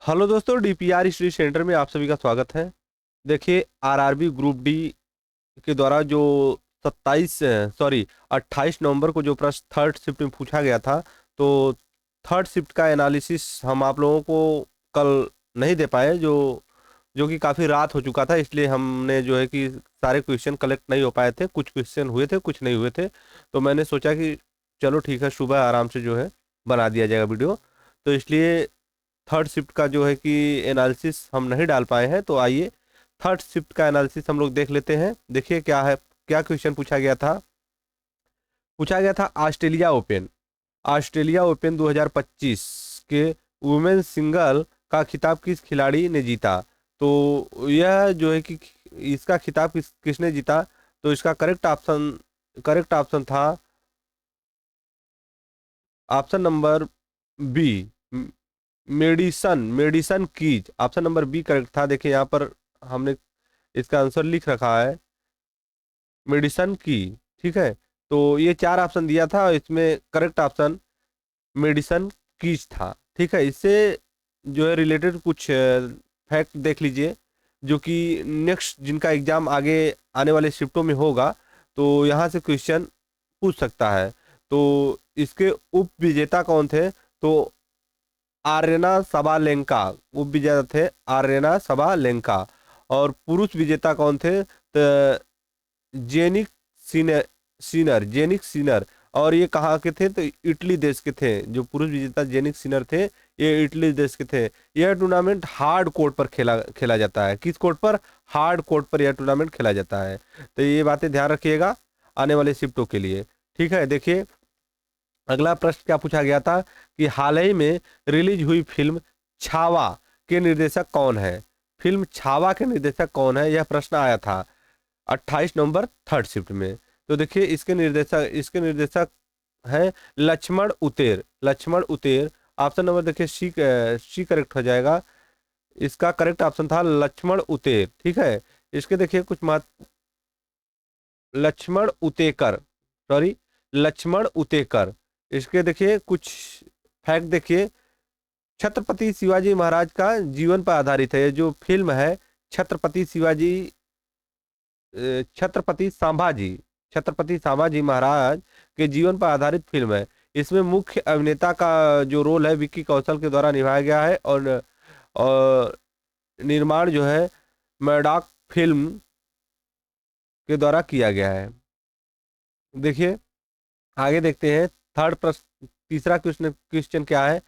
Hello दोस्तों, DPR study centre में आप सभी का स्वागत है। देखिए, आरआरबी ग्रुप डी के द्वारा जो 28 नवंबर को जो प्रश्न थर्ड शिफ्ट में पूछा गया था, तो थर्ड शिफ्ट का एनालिसिस हम आप लोगों को कल नहीं दे पाए, जो जो कि काफ़ी रात हो चुका था। इसलिए हमने जो है कि सारे क्वेश्चन कलेक्ट नहीं हो पाए थे। कुछ क्वेश्चन हुए थे, कुछ नहीं हुए थे। तो मैंने सोचा कि चलो ठीक है, सुबह आराम से जो है बना दिया जाएगा वीडियो। तो इसलिए थर्ड शिफ्ट का जो है कि एनालिसिस हम नहीं डाल पाए हैं। तो आइए थर्ड शिफ्ट का एनालिसिस हम लोग देख लेते हैं। देखिए क्या है, क्या क्वेश्चन पूछा गया था। पूछा गया था ऑस्ट्रेलिया ओपन 2025 के वुमेन सिंगल का खिताब किस खिलाड़ी ने जीता। तो यह जो है कि इसका खिताब किसने जीता। तो इसका करेक्ट ऑप्शन था option number B, Madison Madison Keys. Option number B correct था। देखिए यहाँ पर हमने इसका आंसर लिख रखा है, मेडिसन की। ठीक है, तो ये चार ऑप्शन दिया था और इसमें करेक्ट ऑप्शन मेडिसन कीज था। ठीक है, इससे जो है रिलेटेड कुछ फैक्ट देख लीजिए, जो कि नेक्स्ट जिनका एग्जाम आगे आने वाले शिफ्टों में होगा, तो यहाँ से क्वेश्चन पूछ सकता है। तो इसके उप विजेता कौन थे। तो आर्यना सबालेंका उप विजेता थे, आर्यना सबालेंका। और पुरुष विजेता कौन थे। तो जेनिक सीनर जेनिक सीनर। और ये कहाँ के थे। तो इटली देश के थे। जो पुरुष विजेता जेनिक सीनर थे, ये इटली देश के थे। यह टूर्नामेंट हार्ड कोर्ट पर खेला खेला जाता है। किस कोर्ट पर। हार्ड कोर्ट पर यह टूर्नामेंट खेला जाता है। तो ये बातें ध्यान रखिएगा आने वाले शिफ्टों के लिए। ठीक है, देखिए अगला प्रश्न क्या पूछा गया था कि हाल ही में रिलीज हुई फिल्म छावा के निर्देशक कौन है। फिल्म छावा के निर्देशक कौन है, यह प्रश्न आया था 28 नवंबर थर्ड शिफ्ट में। तो देखिए इसके निर्देशक है लक्ष्मण उतेर। ऑप्शन नंबर देखिए सी, सी करेक्ट हो जाएगा। इसका करेक्ट ऑप्शन था लक्ष्मण उतेर। ठीक है, इसके देखिए कुछ महत्व, लक्ष्मण उतेकर, सॉरी, लक्ष्मण उतेकर। इसके देखिए कुछ फैक्ट देखिए। छत्रपति शिवाजी महाराज का जीवन पर आधारित है। ये जो फिल्म है छत्रपति शिवाजी, छत्रपति संभाजी महाराज के जीवन पर आधारित फिल्म है। इसमें मुख्य अभिनेता का जो रोल है विक्की कौशल के द्वारा निभाया गया है। और निर्माण जो है मैडॉक फिल्म के द्वारा किया गया है। देखिए आगे देखते हैं। थर्ड प्रश्न, तीसरा क्वेश्चन क्वेश्चन क्या है।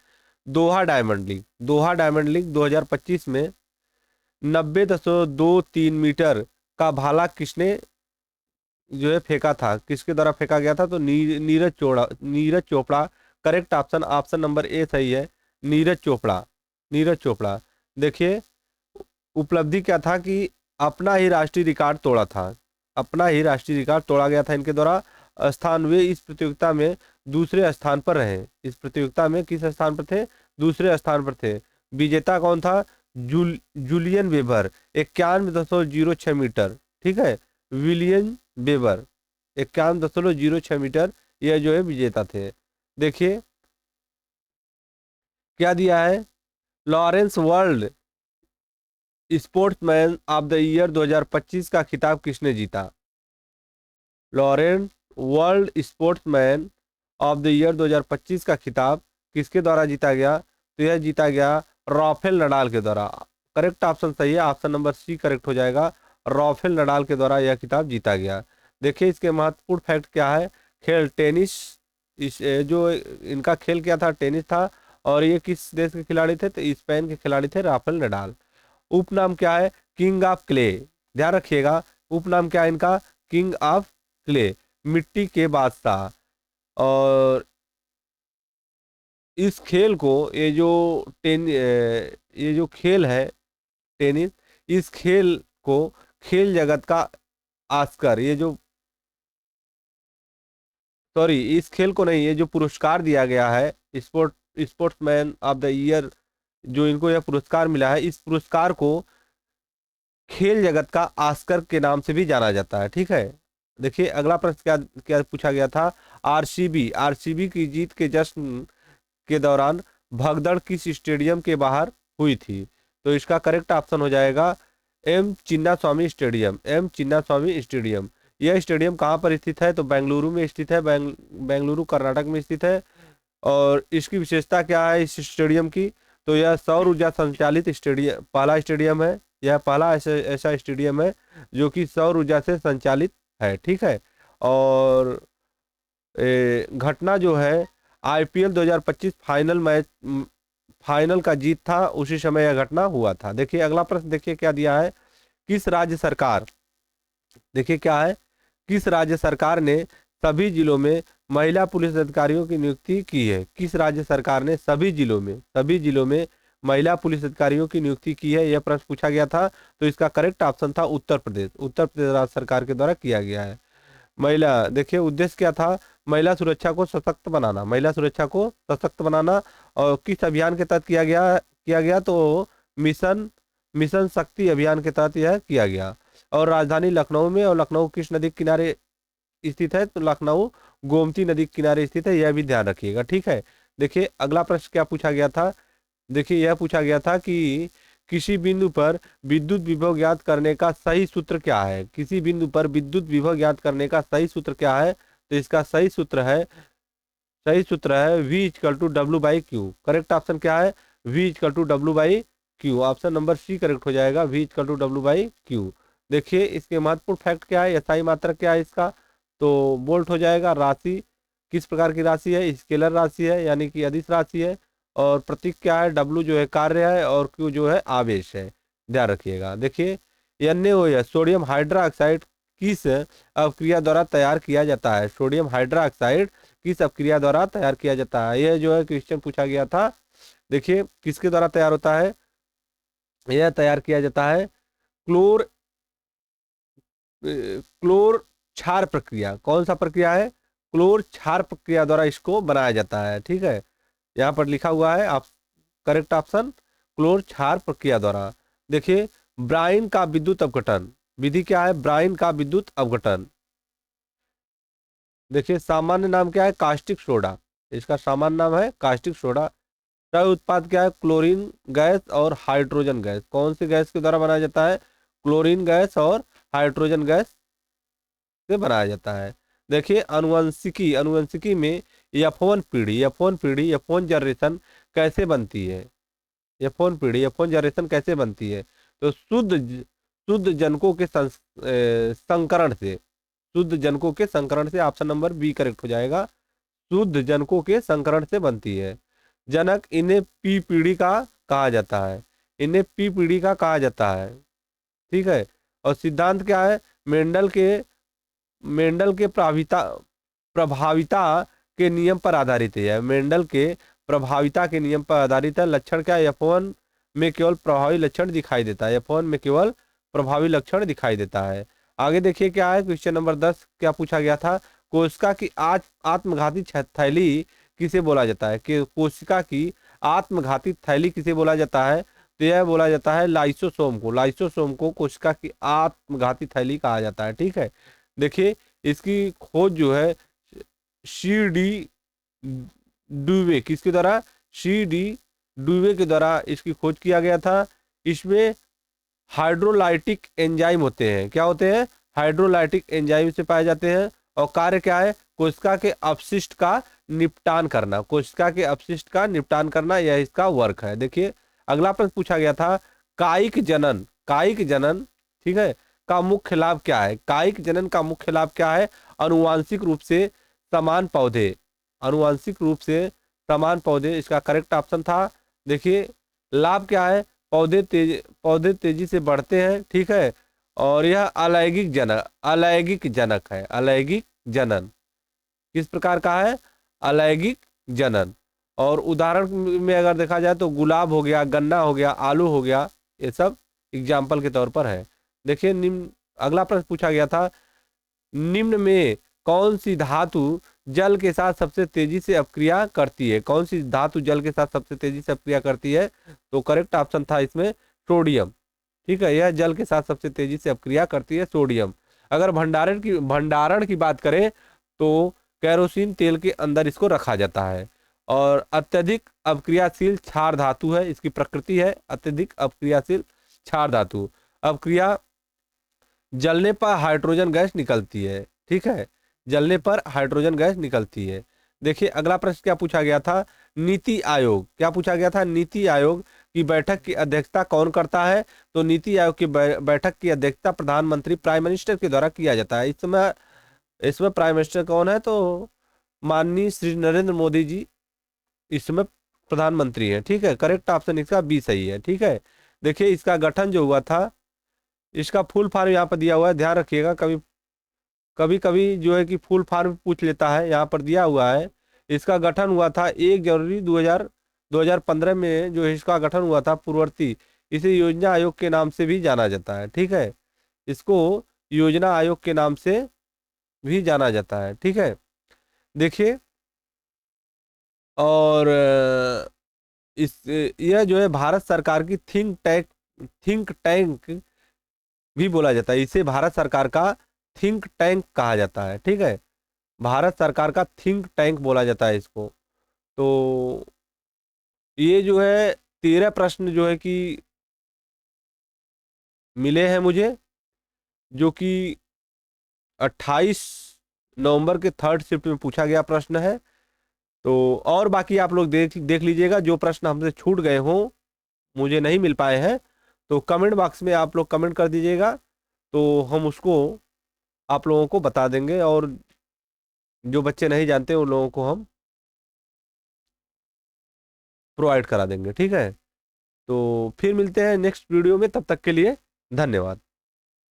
दोहा डायमंड लीग 2025 में 90.23 मीटर का भाला किसने जो है फेंका था, किसके द्वारा फेंका गया था। तो Neeraj Chopra. Correct option option number A सही है, नीरज चोपड़ा। देखिए उपलब्धि क्या था कि अपना ही राष्ट्रीय रिकॉर्ड तोड़ा था। अपना ही राष्ट्रीय रिकॉर्ड तोड़ा गया था इनके द्वारा। स्थान वे इस प्रतियोगिता में दूसरे स्थान पर रहे। इस प्रतियोगिता में किस स्थान पर थे। दूसरे स्थान पर थे। विजेता कौन था। जूलियन वेबर 91.06 मीटर। ठीक है, विलियन वेबर 91.06 मीटर, यह जो है विजेता थे। देखिए क्या दिया है। Lawrence world sportsman of the year 2025 का खिताब किसने जीता। Lawrence world sportsman of the year 2025 का खिताब किसके द्वारा जीता गया। तो यह जीता गया राफेल नडाल के द्वारा। करेक्ट ऑप्शन सही है, ऑप्शन नंबर सी करेक्ट हो जाएगा। राफेल नडाल के द्वारा यह खिताब जीता गया। देखिए इसके महत्वपूर्ण फैक्ट क्या है। खेल टेनिस, जो इनका खेल क्या था, टेनिस था। और ये किस देश के खिलाड़ी थे। तो स्पेन के खिलाड़ी थे राफेल नडाल। उपनाम क्या है। King of clay. ध्यान रखिएगा, उपनाम क्या है इनका। किंग ऑफ क्ले, मिट्टी के बादशाह। और इस खेल को, ये जो खेल है टेनिस, इस खेल को खेल जगत का ऑस्कर, ये जो, सॉरी, इस खेल को नहीं, ये जो पुरस्कार दिया गया है स्पोर्ट्समैन ऑफ द ईयर, जो इनको यह पुरस्कार मिला है, इस पुरस्कार को खेल जगत का ऑस्कर के नाम से भी जाना जाता है। ठीक है, देखिए अगला प्रश्न क्या क्या पूछा गया था। आरसीबी की जीत के जश्न के दौरान भगदड़ किस स्टेडियम के बाहर हुई थी। तो इसका करेक्ट ऑप्शन हो जाएगा M Chinnaswamy stadium. M Chinnaswamy stadium. यह स्टेडियम कहाँ पर स्थित है? तो बेंगलुरु में स्थित है। बेंगलुरु कर्नाटक में स्थित है। और इसकी विशेषता क्या है इस स्टेडियम की? तो यह सौर ऊर्जा संचालित स्टेडियम, पहला स्टेडियम है। यह पहला ऐसा स्टेडियम है जो कि सौर ऊर्जा से संचालित है। ठीक है। और घटना जो है आईपीएल 2025 फाइनल मैच, फाइनल का जीत था, उसी समय यह घटना हुआ था। देखिए अगला प्रश्न, देखिए क्या दिया है। किस राज्य सरकार, देखिए क्या है, किस राज्य सरकार ने सभी जिलों में महिला पुलिस अधिकारियों की नियुक्ति की है? किस राज्य सरकार ने सभी जिलों में महिला पुलिस अधिकारियों की नियुक्ति की है? यह प्रश्न पूछा गया था। तो इसका करेक्ट ऑप्शन था उत्तर प्रदेश। उत्तर प्रदेश राज्य सरकार के द्वारा किया गया है। महिला, देखिए उद्देश्य क्या था? महिला सुरक्षा को सशक्त बनाना, महिला सुरक्षा को सशक्त बनाना। और किस अभियान के तहत किया गया? तो मिशन मिशन शक्ति अभियान के तहत यह किया गया। और राजधानी लखनऊ में, और लखनऊ किस नदी के किनारे स्थित है? तो लखनऊ गोमती नदी के किनारे स्थित है, यह भी ध्यान रखिएगा। ठीक है। देखिए अगला प्रश्न क्या पूछा गया था। देखिए यह पूछा गया था कि किसी बिंदु पर विद्युत विभव ज्ञात करने का सही सूत्र क्या है? किसी बिंदु पर विद्युत विभव ज्ञात करने का सही सूत्र क्या है? तो इसका सही सूत्र है V equal to W by Q. Correct option क्या है? V equal to W by Q. Option number C correct हो जाएगा, V equal to W by Q. देखिए इसके महत्वपूर्ण फैक्ट क्या है, SI मात्रक क्या है इसका? तो बोल्ट हो जाएगा। राशि किस प्रकार की राशि है? स्केलर राशि है, यानी कि अदिश राशि है। और प्रतीक क्या है? W जो है कार्य है, और Q जो है आवेश है। ध्यान रखिएगा। देखिए NaOH सोडियम हाइड्रोक्साइड किस अपक्रिया द्वारा तैयार किया जाता है? सोडियम हाइड्रोक्साइड किस अपक्रिया द्वारा तैयार किया जाता है? यह जो है क्वेश्चन पूछा गया था। देखिए किसके द्वारा तैयार होता है? यह तैयार किया जाता है क्लोर क्लोर क्षार प्रक्रिया। कौन सा प्रक्रिया है? क्लोर क्षार प्रक्रिया द्वारा इसको बनाया जाता है। ठीक है। यहाँ पर लिखा हुआ है आप, करेक्ट ऑप्शन क्लोर क्षार प्रक्रिया द्वारा। देखिए ब्राइन का विद्युत अपघटन विधि क्या है? ब्राइन का विद्युत अपघटन। देखिए सामान्य नाम क्या है? Caustic soda. इसका सामान्य नाम है कास्टिक सोडा। सह उत्पाद क्या है? क्लोरीन गैस और हाइड्रोजन गैस। कौन सी गैस के द्वारा बनाया जाता है? क्लोरीन गैस और हाइड्रोजन गैस से बनाया जाता है। देखिए अनुवंशिकी में F1 जनरेशन कैसे बनती है? F1 जनरेशन कैसे बनती है? तो शुद्ध जनकों के संकरण से, शुद्ध जनकों के संकरण से। ऑप्शन नंबर बी करेक्ट हो जाएगा, शुद्ध जनकों के संकरण से बनती है। जनक, इन्हें पी पीढ़ी का कहा जाता है। इन्हें पी पीढ़ी का कहा जाता है। ठीक है। और सिद्धांत क्या है? मेंडल के प्रभाविता के नियम पर आधारित है। मेंडल के प्रभाविता के नियम पर आधारित है। लक्षण क्या है? F1 में केवल प्रभावी लक्षण दिखाई देता है। F1 में केवल प्रभावी लक्षण दिखाई देता है। आगे देखिए क्या है, क्वेश्चन नंबर 10 क्या पूछा गया था। कोशिका की आत्मघाती थैली किसे बोला जाता है? कि कोशिका की आत्मघाती थैली किसे बोला जाता है? तो यह बोला जाता है लाइसोसोम को। लाइसोसोम को कोशिका की आत्मघाती थैली कहा जाता है। ठीक है। देखिए इसकी खोज जो है CD डुवे, किसके द्वारा? CD डुवे के द्वारा इसकी खोज किया गया था। इसमें हाइड्रोलाइटिक एंजाइम होते हैं। क्या होते हैं? हाइड्रोलाइटिक एंजाइम से पाए जाते हैं। और कार्य क्या है? कोशिका के अपशिष्ट का निपटान करना। कोशिका के अपशिष्ट का निपटान करना, यह इसका वर्क है। देखिए अगला प्रश्न पूछा गया था, कायिक जनन ठीक है का मुख्य लाभ क्या है? कायिक जनन का मुख्य लाभ क्या है? आनुवांशिक रूप से समान पौधे, इसका करेक्ट ऑप्शन था। देखिए लाभ क्या है? पौधे तेजी से बढ़ते हैं। ठीक है। और यह अलैंगिक जनक है। अलैंगिक जनन किस प्रकार का है? अलैंगिक जनन। और उदाहरण में अगर देखा जाए तो गुलाब हो गया, गन्ना हो गया, आलू हो गया, ये सब एग्जाम्पल के तौर पर है। देखिए अगला प्रश्न पूछा गया था, निम्न में कौन सी धातु जल के साथ सबसे तेजी से अपक्रिया करती है? कौन सी धातु जल के साथ सबसे तेजी से अपक्रिया करती है? तो करेक्ट ऑप्शन था इसमें सोडियम। ठीक है। यह जल के साथ सबसे तेजी से अपक्रिया करती है, सोडियम। अगर भंडारण की बात करें तो कैरोसिन तेल के अंदर इसको रखा जाता है। और अत्यधिक अपक्रियाशील क्षार धातु है, इसकी प्रकृति है अत्यधिक अपक्रियाशील क्षार धातु। अपक्रिया जलने पर हाइड्रोजन गैस निकलती है, ठीक है, जलने पर हाइड्रोजन गैस निकलती है। देखिए अगला प्रश्न क्या पूछा गया था, नीति आयोग, क्या पूछा गया था, नीति आयोग की बैठक की अध्यक्षता कौन करता है? तो नीति आयोग की बैठक की अध्यक्षता प्रधानमंत्री प्राइम मिनिस्टर के द्वारा किया जाता है। इसमें इसमें प्राइम मिनिस्टर कौन है? तो माननीय श्री नरेंद्र मोदी जी इसमें प्रधानमंत्री हैं, ठीक है। करेक्ट ऑप्शन इसका बी सही है, ठीक है। देखिए इसका गठन जो हुआ था, इसका फुल फॉर्म यहाँ पर दिया हुआ है, ध्यान रखिएगा, कभी कभी कभी जो है कि फुल फॉर्म पूछ लेता है, यहाँ पर दिया हुआ है। इसका गठन हुआ था 1 जनवरी 2015 में, जो इसका गठन हुआ था पूर्ववर्ती, इसे योजना आयोग के नाम से भी जाना जाता है, ठीक है। इसको योजना आयोग के नाम से भी जाना जाता है, ठीक है। देखिए और इस यह जो है भारत सरकार की थिंक टैंक भी बोला जाता है, इसे भारत सरकार का थिंक टैंक कहा जाता है, ठीक है। भारत सरकार का थिंक टैंक बोला जाता है इसको। तो ये जो है 13 प्रश्न जो है कि मिले हैं मुझे, जो कि 28 नवंबर के थर्ड शिफ्ट में पूछा गया प्रश्न है। तो और बाकी आप लोग देख देख लीजिएगा, जो प्रश्न हमसे छूट गए हों, मुझे नहीं मिल पाए हैं, तो कमेंट बॉक्स में आप लोग कमेंट कर दीजिएगा, तो हम उसको आप लोगों को बता देंगे, और जो बच्चे नहीं जानते उन लोगों को हम प्रोवाइड करा देंगे, ठीक है। तो फिर मिलते हैं नेक्स्ट वीडियो में, तब तक के लिए धन्यवाद।